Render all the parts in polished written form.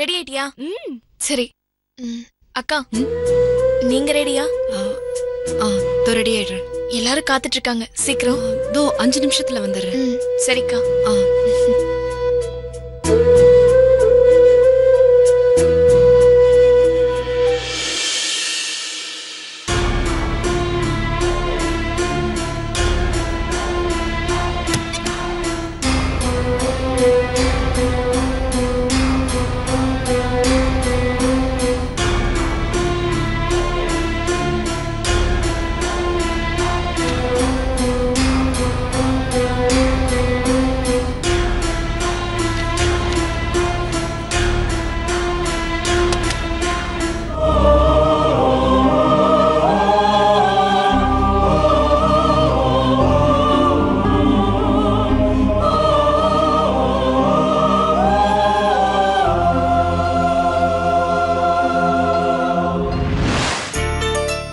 Ready ஆயிட்டியா? சரி. அக்கா நீங்க ரெடியா? ரெடி ஆயிடுறேன். எல்லாரும் காத்துட்டு இருக்காங்க, சீக்கிரம். 5 நிமிஷத்துல வந்துடுறேன். சரிக்கா.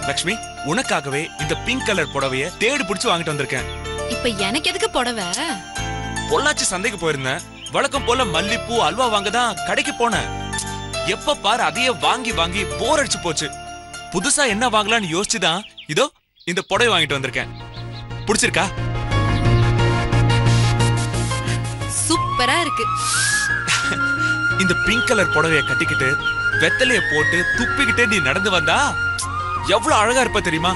லட்சுமி, உனக்காகவே இந்த பிங்க் கலர் புடவைய தேடி பிடிச்சு வாங்கிட்டு வந்திருக்கேன். இப்ப எனக்கு எதுக்கு புடவை? பொள்ளாச்சி சந்தைக்கு போயிருந்தேன். வழக்கம் போல மல்லிப்பூ அல்வா வாங்க தான் கடைக்கு போனேன். எப்ப பாரு அதையே வாங்கி வாங்கி போர் அடிச்சு போச்சு. புதுசா என்ன வாங்கலாம்னு யோசிச்சுதான் இதோ இந்த புடவை வாங்கிட்டு வந்திருக்கேன். பிடிச்சிருக்கா? சூப்பரா இருக்கு. இந்த பிங்க் கலர் புடவைய கட்டிக்கிட்டு வெத்தலைய போட்டு துப்பிக்கிட்டே நீ நடந்து வந்தா எவ்வளவு அழகா இருப்ப தெரியுமா?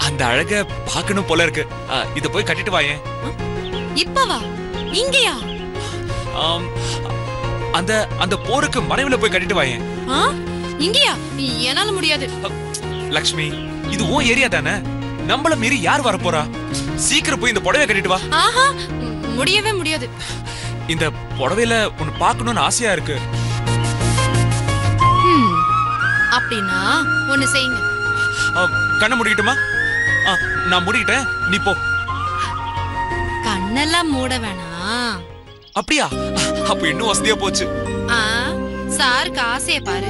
அந்த அழக பாக்கணும் போல இருக்கு. இத போய் கட்டிட்டு வாயேன். இப்பவா? இங்கயா? அந்த அந்த போருக்கு மனைவில போய் கட்டிட்டு வாயேன். இங்கயா? என்னால முடியாது. லக்ஷ்மி, இது உன் ஏரியா தானே, நம்மள மீறி யார் வர போறா? சீக்கிரம் போய் இந்த புடவைய கட்டிட்டு வா. முடியவே முடியாது. இந்த புடவையில உன்னை பார்க்கணும்னு ஆசையா இருக்கு. அப்படின்னா ஒண்ணு செய்யுங்க. கண்ணை முடிக்கட்டுமா? நான் முடிக்கிட்டேன், நீ போ. கண்ணெல்லாம் மூட வேணாம். அப்படியா? அப்ப இன்னும் வசதியா போச்சு. சாருக்கு ஆசைய பாரு.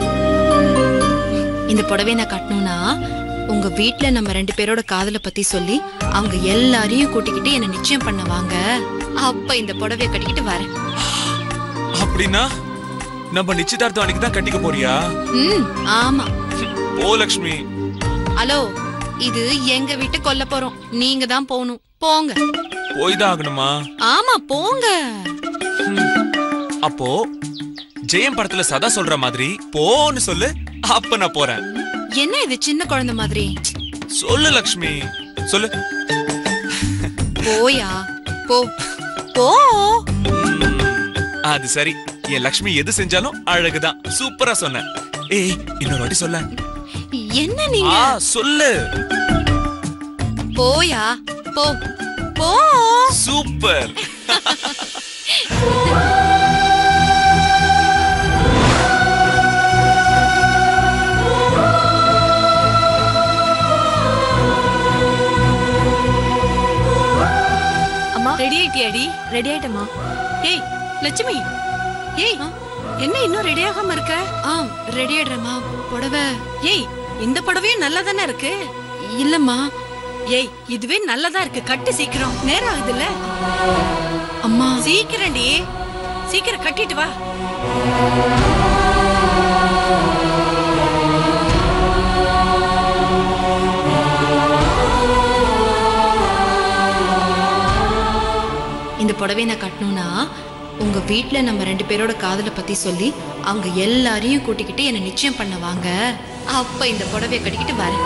இந்த புடவை நான் கட்டணும்னா உங்க வீட்டுல நம்ம 2 பேரோட காதலை பத்தி சொல்லி அவங்க எல்லாரையும் கூட்டிக்கிட்டு என்ன நிச்சயம் பண்ண வாங்க. அப்ப இந்த புடவைய கட்டிக்கிட்டு வரேன். அப்படின்னா நம்ம நிச்சயதார்த்தம் அன்னைக்கு தான் கட்டிக்க போறியா? ஆமா. ஓ லக்ஷ்மி. ஹலோ, இது எங்க வீட்டு கொல்ல போறோம். நீங்க தான் போகணும். போங்க. போய்தான் ஆகணுமா? ஆமா, போங்க. அப்போ ஜெயம் படத்துல சதா சொல்ற மாதிரி போன்னு சொல்லு. அப்ப நான் போறேன். என்ன இது சின்ன குழந்தை மாதிரி? சொல்லு லக்ஷ்மி, சொல்லு. போயா, போ போ. அது சரி. என் லக்ஷ்மி எது செஞ்சாலும் அழகுதான். சூப்பரா சொன்ன. ஏய், இன்னொரு வாட்டி சொல்ல. என்ன நீங்க? சொல்லு. போயா, போ போ. சூப்பர். அம்மா ரெடி ஆயிட்டியாடி? ரெடி ஆயிட்டமா? ஏய் லட்சுமி, ஏய் என்ன இன்னும் ரெடி ஆகாம இருக்க? ரெடி ஆயிடுறேம்மா. புடவை. ஏய், இந்த புடவையும் நல்லா தானே இருக்கு. இல்லம்மா. ஏய், இதுவே நல்லதா இருக்கு. கட்டு சீக்கிரம், நேரம் ஆகுதுல்ல. அம்மா சீக்கிரம்டி, சீக்கிரம் கட்டிட்டு வா. இந்த புடவை நான் கட்டணும்னா உங்க வீட்டுல நம்ம 2 பேரோட காதலை பத்தி சொல்லி அவங்க எல்லாரையும் கூட்டிக்கிட்டு என்ன நிச்சயம் பண்ண வாங்க. அப்ப இந்த புடவைய கட்டிக்கிட்டு வரேன்.